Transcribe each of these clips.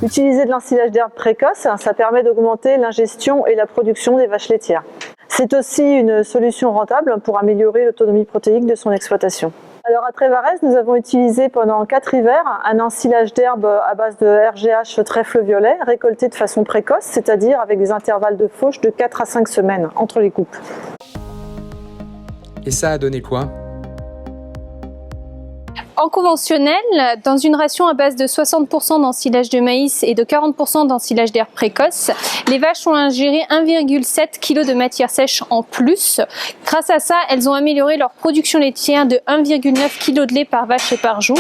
Utiliser de l'ensilage d'herbe précoce, ça permet d'augmenter l'ingestion et la production des vaches laitières. C'est aussi une solution rentable pour améliorer l'autonomie protéique de son exploitation. Alors à Trévarez, nous avons utilisé pendant 4 hivers un ensilage d'herbe à base de RGH trèfle violet récolté de façon précoce, c'est-à-dire avec des intervalles de fauche de 4 à 5 semaines entre les coupes. Et ça a donné quoi ? En conventionnel, dans une ration à base de 60% d'ensilage de maïs et de 40% d'ensilage d'herbe précoce, les vaches ont ingéré 1,7 kg de matière sèche en plus. Grâce à ça, elles ont amélioré leur production laitière de 1,9 kg de lait par vache et par jour.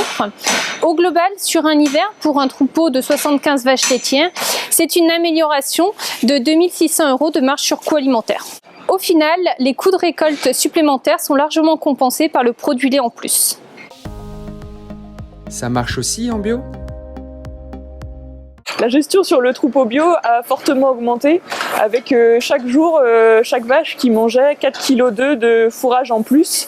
Au global, sur un hiver, pour un troupeau de 75 vaches laitières, c'est une amélioration de 2 600 € de marge sur coût alimentaire. Au final, les coûts de récolte supplémentaires sont largement compensés par le produit lait en plus. Ça marche aussi en bio ? La gestion sur le troupeau bio a fortement augmenté avec chaque jour, chaque vache qui mangeait 4,2 kg de fourrage en plus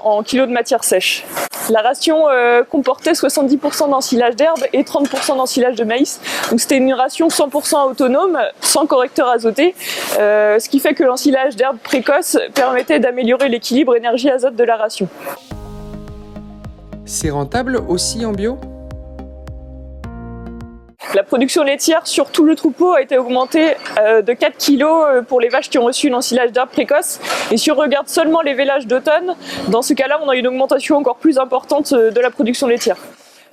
en kilos de matière sèche. La ration comportait 70% d'ensilage d'herbe et 30% d'ensilage de maïs. Donc c'était une ration 100% autonome, sans correcteur azoté, ce qui fait que l'ensilage d'herbe précoce permettait d'améliorer l'équilibre énergie-azote de la ration. C'est rentable aussi en bio ? La production laitière sur tout le troupeau a été augmentée de 4 kg pour les vaches qui ont reçu l'ensilage d'herbe précoce. Et si on regarde seulement les vélages d'automne, dans ce cas-là, on a une augmentation encore plus importante de la production laitière.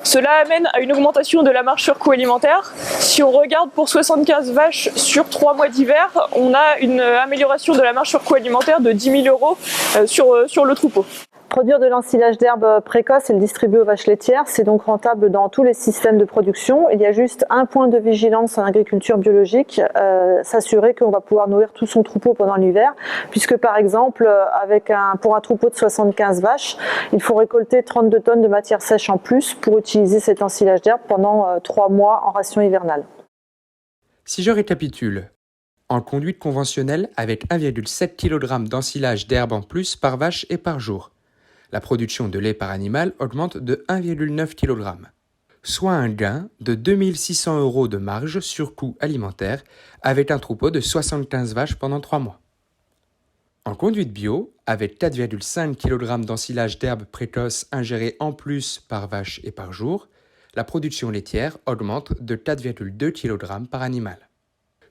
Cela amène à une augmentation de la marge sur coût alimentaire. Si on regarde pour 75 vaches sur 3 mois d'hiver, on a une amélioration de la marge sur coût alimentaire de 10 000 € sur le troupeau. Produire de l'ensilage d'herbe précoce et le distribuer aux vaches laitières, c'est donc rentable dans tous les systèmes de production. Il y a juste un point de vigilance en agriculture biologique, s'assurer qu'on va pouvoir nourrir tout son troupeau pendant l'hiver, puisque par exemple, pour un troupeau de 75 vaches, il faut récolter 32 tonnes de matière sèche en plus pour utiliser cet ensilage d'herbe pendant 3 mois en ration hivernale. Si je récapitule, en conduite conventionnelle avec 1,7 kg d'ensilage d'herbe en plus par vache et par jour, la production de lait par animal augmente de 1,9 kg, soit un gain de 2 600 € de marge sur coût alimentaire avec un troupeau de 75 vaches pendant 3 mois. En conduite bio, avec 4,5 kg d'ensilage d'herbe précoce ingéré en plus par vache et par jour, la production laitière augmente de 4,2 kg par animal.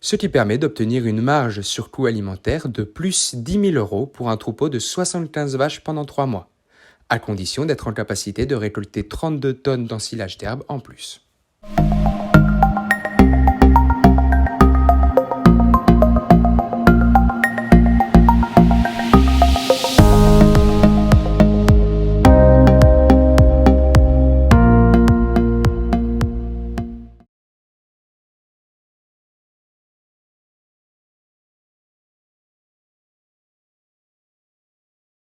Ce qui permet d'obtenir une marge sur coût alimentaire de plus 10 000 € pour un troupeau de 75 vaches pendant 3 mois, à condition d'être en capacité de récolter 32 tonnes d'ensilage d'herbe en plus.